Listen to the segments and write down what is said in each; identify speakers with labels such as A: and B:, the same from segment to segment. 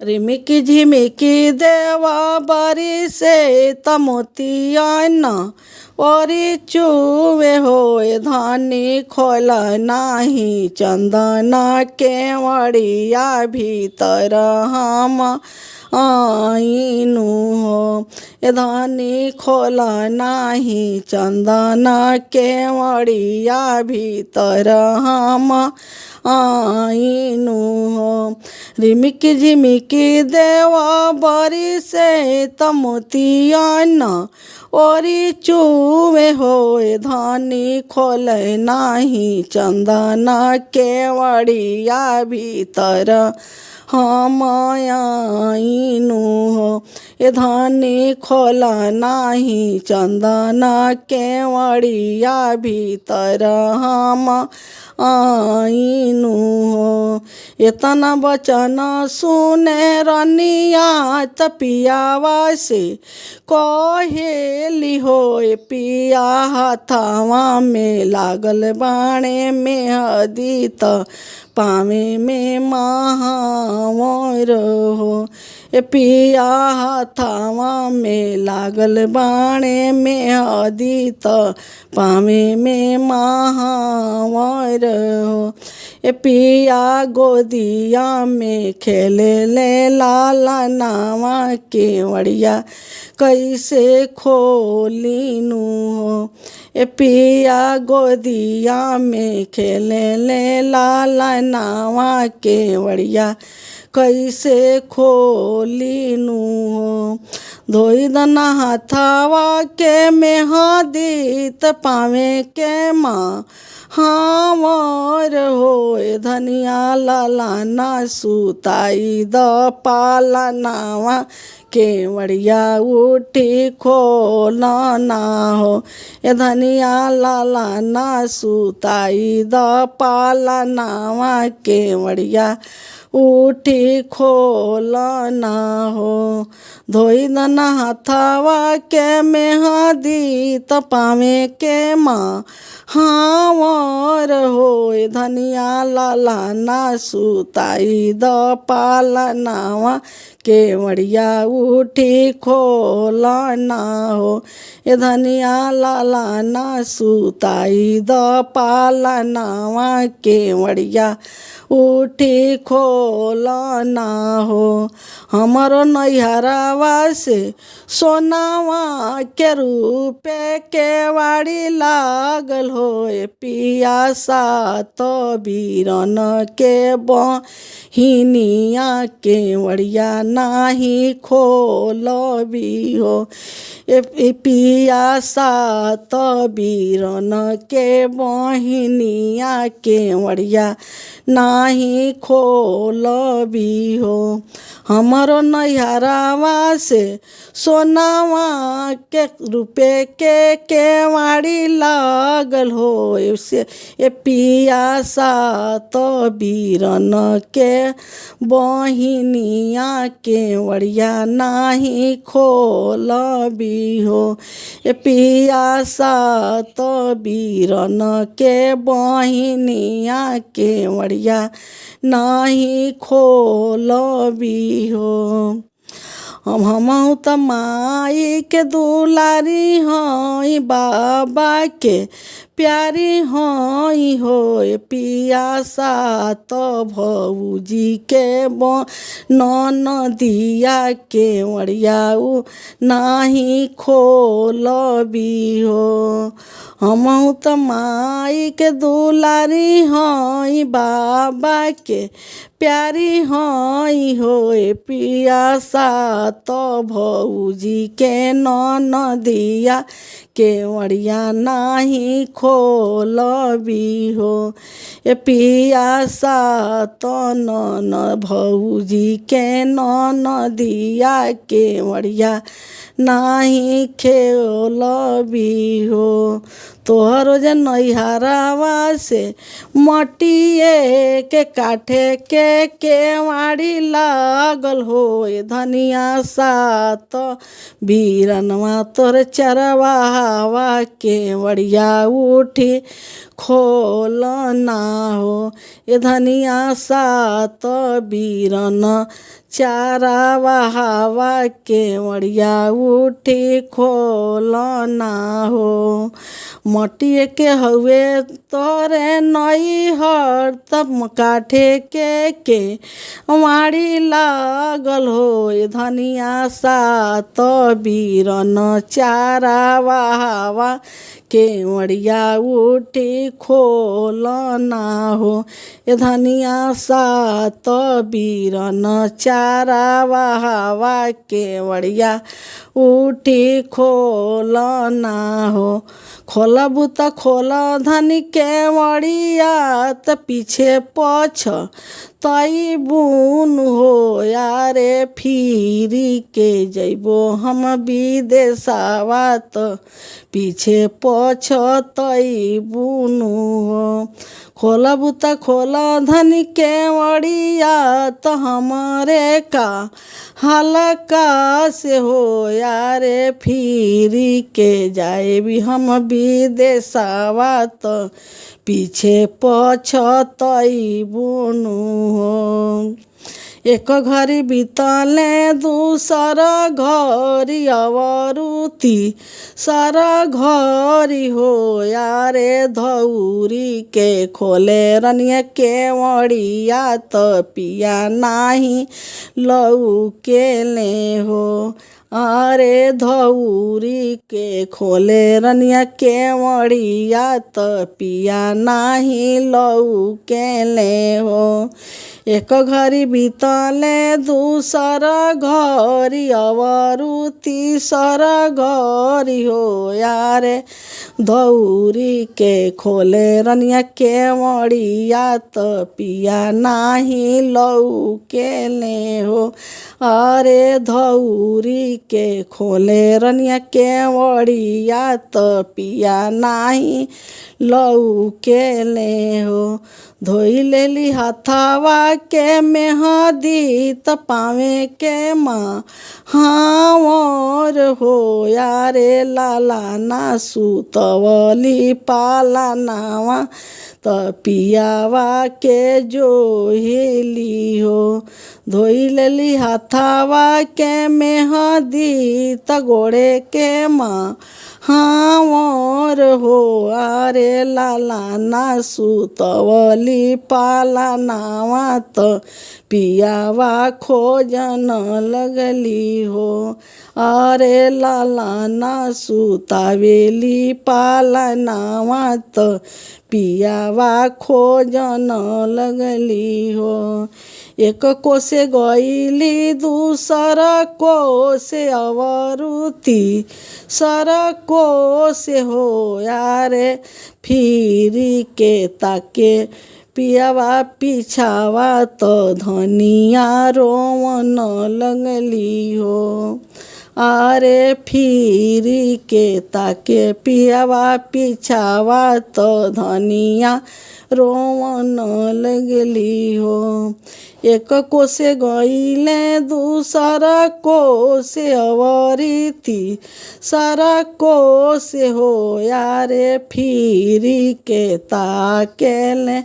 A: रिमिकी झिमिकी देवा बारी से तमोतिया न ओरी चूवे होए धानी खोल नाही चंदना केवड़िया भीतर हम आईनु हो ए धानी खोल नाही चंदना केवड़िया भीतर हम आईनु हो रिमिकी झिमिकी देवा बरी से तमोतिया न ओरी चूवे होए धानी खोल नाही चंदना केवड़िया भीतर हम आईनु हो ए धानी खोल नाही चंदना केवड़िया भीतर हम आईनु हो इतना बचन सुने रनिया तपियावा से कहेली होए पिया हथावा में लागल बाणे में हदीत पावे में महावर हो ए पिया हथावा में लागल बाणे में हदीत पावे में महावर हो ए पिया गोदिया में खेले ले लाला नावा केवड़िया कैसे खोलीनु हो ए पिया गोदिया में खेले ले लाला नावा केवड़िया कैसे खोलीनु हो धोई दना हाथावा के मेहदीत पावे के माँ हावर होए धनिया लालाना सुताई द पालनावा केवड़िया उठी खोलना हो ए धनिया लालाना सुताई द पालनावा केवड़िया उठी खोलना हो धोई दना हाथावा के मेहदीत पावे के माँ हावर होए धनिया लालाना सुताई द पालनावा केवड़िया उठी खोलना हो ए धनिया लालाना सुताई द पालनावा केवड़िया उठी खोलना हो हमारो नैहरावा से सोनावा के रूपे केवाड़ी लागल होए पिया सात बीरन के बहिनिया केवड़िया नाही खोलबी हो ए पिया सात बीरन के बहिनिया केवड़िया नाही खोलबी हो हमारो नैहरावा से सोनावा के रूपे के केवाड़ी लागल हो से ए पिया सात बीरन के बहिनिया केवड़िया नाही खोलबी हो ए पिया सात बीरन के बहिनिया केवड़िया नाही खोलबी हो हमहु त माई के दुलारी हई बाबा के प्यारी हई होए पिया सात भौजी के ननदिया केवड़िया नाही खोलबी हो हमहु त माई के दुलारी हई बाबा के प्यारी हई होए पिया सात भौजी के ननदिया केवड़िया नाही खोलबी हो ए पिया सात नन भौजी के ननदिया केवड़िया नाही खोलबी हो तोहरो जे नैहरावा से मटिए के काठे के केवाड़ी लागल होए धनिया सात बीरनवा तोर चरवावा केवड़िया उठी खोल ना हो। ए धनिया सात बीरन चारावा हवा केवड़िया उठी खोल ना हो। मटिए के हवे तोरे नई हर तब काठे के वाड़ी लागल हो। ए धनिया सात बीरन चारावा हवा केवड़िया उठी खोल ना हो। ए धनिया सात बीरन चारावा हवा केवड़िया उठी खोल ना हो। खोलबू त खोल धनी केवड़िया त पीछे पछ तई बुन हो। यारे फिरी के जइबो हम विदेशवा त पीछे पछ तई बुन हो। खोलबू त खोल धनी केवड़िया त हमरे का हल्का से हो। यारे फिरी के जाए भी हम विदेशवा त पीछे पछ तई बुनु हो। एक घड़ी बीतले दूसर घड़ी अवरुति सर घड़ी हो। यारे धौरी के खोले रनिया केवड़िया त पिया नाही लौके ले हो। अरे धौरी के खोले रनिया केवड़िया त पिया नाही लौके ले हो। एक घड़ी बीतले दूसर घड़ी अवरुति सर घड़ी हो। यारे धौरी के खोले रनिया केवड़िया त पिया नाही लौके ले हो। अरे धौरी के खोले रनिया केवड़िया त पिया नाही लौके ले हो। धोई लेली हथवा के मेहदी त पावे के माँ हावर हो। यारे लाला ना सुतवली पाला नावा त पियावा के जोहेली हो। धोई लेली हथवा के मेहदी त गोड़े के माँ हावर हो। अरे लाला ना सुतवली पाला नावा त पियावा खोजन लगली हो। अरे लाला ना सुतावेली पाला नावा त पियावा खोजन लगली हो। एक कोसे गईली दूसर कोसे अवरुति सर कोसे हो। यारे फिरी के ताके पियावा पिछावा तो धनिया रोवन लगली हो। अरे फिरी के ताके पियावा पिछावा तो धनिया रोवन लगली हो। एक कोसे गईले दूसर कोसे अवरिति सर कोसे हो। यारे फिरी के ताकेले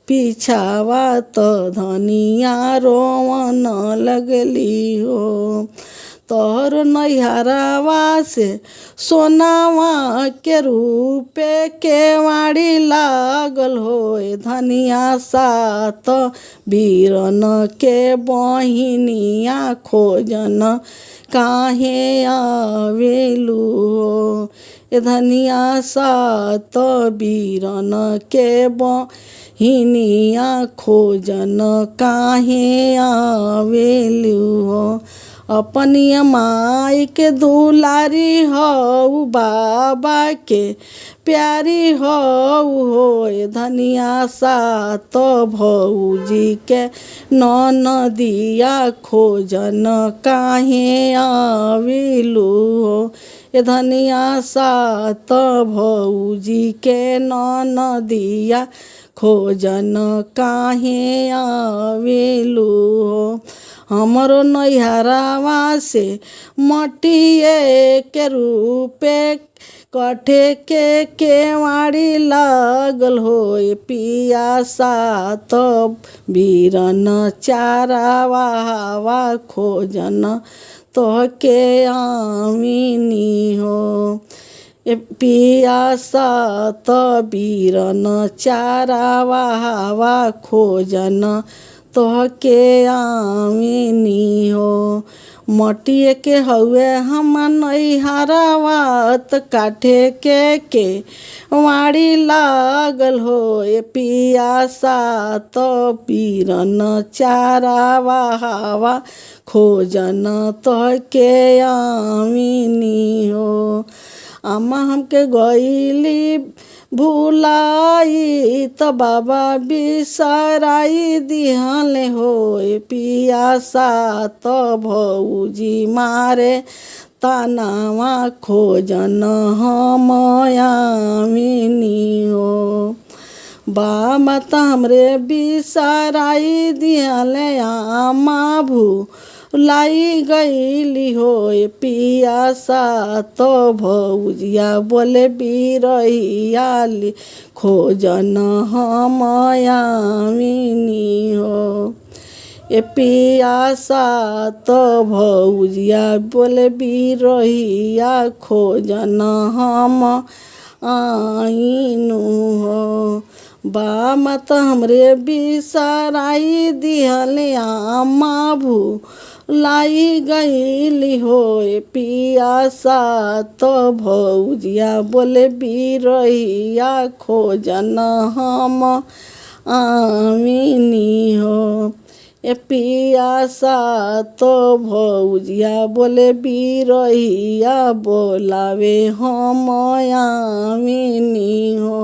A: पिछावा तो धनिया रोवन लगली हो। तोहर नैहरवा से सोनावा के रूपे केवाड़ी लागल हो। धनिया सात बीरन के बहिनिया खोजन काहे आवेलू हो। धनिया सात बीरन के बहिनिया खोजन काहे आवेलू हो। अपनी माई के दुलारी हो बाबा के प्यारी हो। धनिया सात भौजी के ननदिया खोजन काहे आवेलू हो। धनिया सात भौजी के ननदिया खोजन काहे आवेलू हो। हमरो नैहरावा से मटिए के रूपे कठे के केवाड़ी लागल होए पिया सात बीरन चारावा हवा खोजन तोहके आमिनी हो। ए पिया सात बीरन चारावा हवा खोजन तोहके आमिनी हो। मटिए के हउए हम नैहरावा त काठे के वाड़ी लागल होए पिया सात बीरन चारावा हवा खोजन तोहके आमिनी हो। अम्मा हमके गईली भुलाई त बाबा बिसराई दिहले होए पिया सात भौजी मारे तनावा खोजन हम आमिनी हो। बाबा त हमरे बिसराई दिहले अम्मा भुलाई गईली होए पिया सात भौजिया बोले बिरहियाली खोजन हम आमिनी हो। ए पिया सात भौजिया बोले बिरहिया खोजन हम आइनु हो। बाबा त हमरे बिसराई दिहले अम्मा भुलाई गईली होए पिया सात भौजिया बोले बिरहिया खोजन हम आमिनी हो। ए पिया सात भौजिया बोले बिरहिया बोलावे हम आमिनी हो।